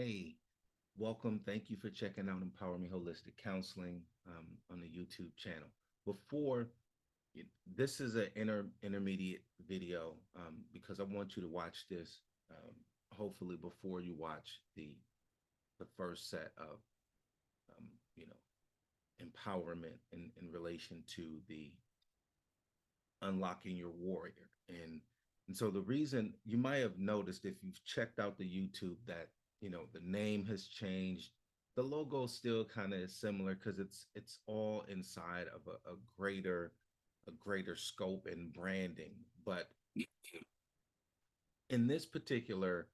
Hey, welcome. Thank you for checking out Empower Me Holistic Counseling on the YouTube channel. Before this is an intermediate video because I want you to watch this hopefully before you watch the first set of um, you know empowerment in relation to the unlocking your warrior. And so the reason you might have noticed if you've checked out the YouTube that the name has changed. The logo still kind of is similar because it's all inside of a greater scope and branding. But in this particular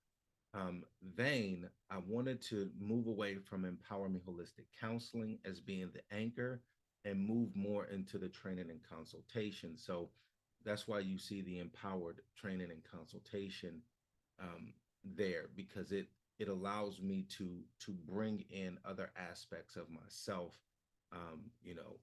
vein, I wanted to move away from Empower Me Holistic Counseling as being the anchor and move more into the training and consultation. So that's why you see the empowered training and consultation there, because it allows me to bring in other aspects of myself,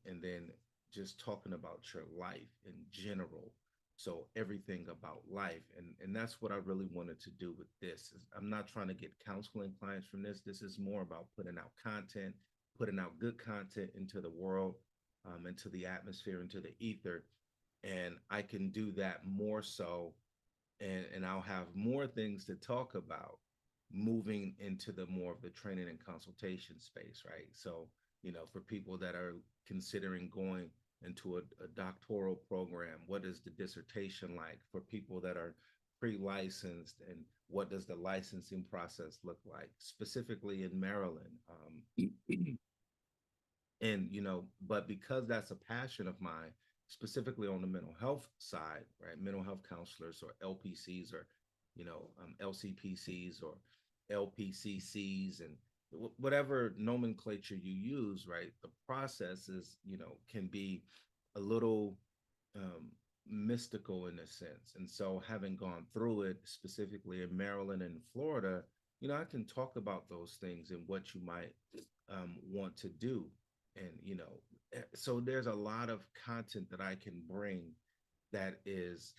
and then just talking about your life in general. So everything about life, and that's what I really wanted to do with this. Is I'm not trying to get counseling clients from this. This is more about putting out content, putting out good content into the world, into the atmosphere, into the ether, and I can do that more so, and I'll have more things to talk about moving into the more of the training and consultation space, right? So, for people that are considering going into a doctoral program, what is the dissertation like? For people that are pre-licensed, and what does the licensing process look like, specifically in Maryland? And but because that's a passion of mine, specifically on the mental health side, right? Mental health counselors, or LPCs, or LCPCs, or LPCCs, and whatever nomenclature you use, right? The process is, can be a little um, mystical in a sense. And so, having gone through it, specifically in Maryland and Florida, I can talk about those things and what you might want to do. And, so there's a lot of content that I can bring that is,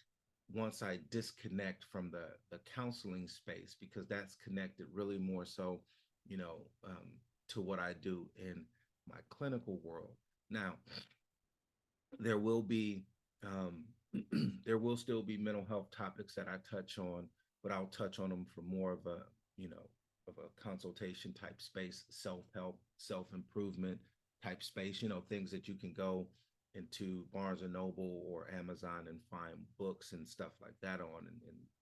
once I disconnect from the counseling space, because that's connected really more so, you know, um, to what I do in my clinical world. Now, there will be um, there will still be mental health topics that I touch on, but I'll touch on them from more of a consultation type space, self-help, self-improvement type space, things that you can go into Barnes and Noble or Amazon and find books and stuff like that on,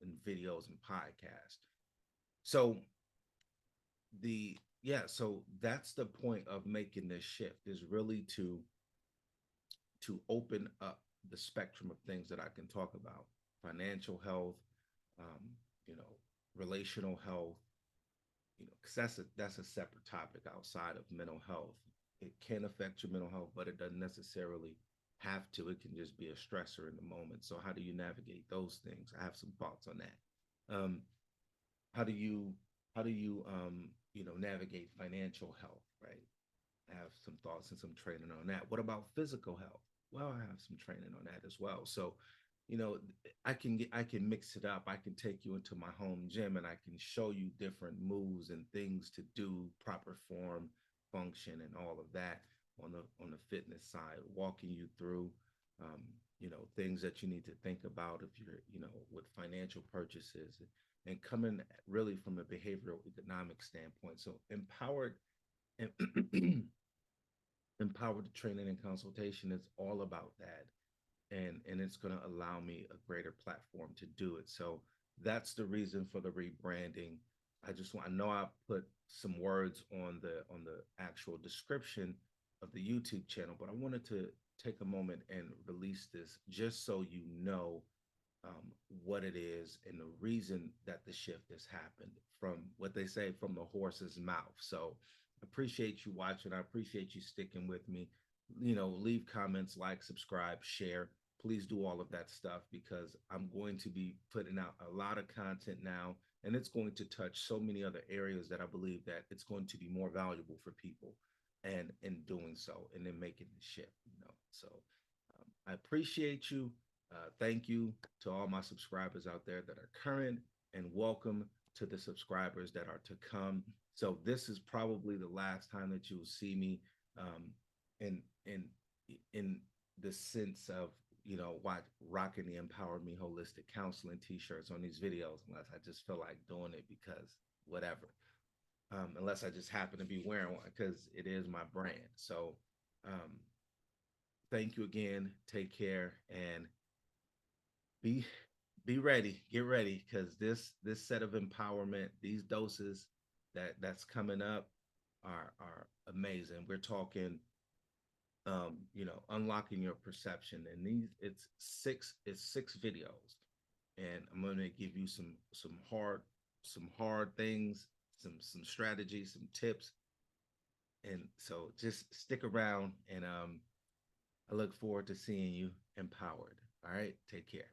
and videos and podcasts. So so that's the point of making this shift, is really to open up the spectrum of things that I can talk about: financial health, um, you know, relational health, because that's a separate topic outside of mental health. It can affect your mental health, but it doesn't necessarily have to. It can just be a stressor in the moment. So how do you navigate those things? I have some thoughts on that. How do you navigate financial health, right? I have some thoughts and some training on that. What about physical health? Well, I have some training on that as well. So, you know, I can mix it up. I can take you into my home gym and I can show you different moves and things to do, proper form, function, and all of that on the fitness side, walking you through things that you need to think about if you're, with financial purchases, and coming really from a behavioral economic standpoint. So empowered training and consultation is all about that, and it's going to allow me a greater platform to do it. So that's the reason for the rebranding. I know I put some words on the actual description of the YouTube channel, but I wanted to take a moment and release this just so you know what it is and the reason that the shift has happened, from what they say, from the horse's mouth. So I appreciate you watching. I appreciate you sticking with me. Leave comments, like, subscribe, share. Please do all of that stuff, because I'm going to be putting out a lot of content now, and it's going to touch so many other areas that I believe that it's going to be more valuable for people, and in doing so, and then making the shift. So I appreciate you. Thank you to all my subscribers out there that are current, and welcome to the subscribers that are to come. So this is probably the last time that you will see me um, in in in the sense of, you know, what rocking the Empower Me Holistic Counseling t-shirts on these videos, unless I just feel like doing it because whatever. Unless I just happen to be wearing one because it is my brand. So um, thank you again. Take care and be be ready. Get ready because this set of empowerment, these doses that's coming up are amazing. We're talking you know, unlocking your perception. And these it's six videos. And I'm gonna give you some hard things, some strategies, some tips. And so just stick around and I look forward to seeing you empowered. All right, take care.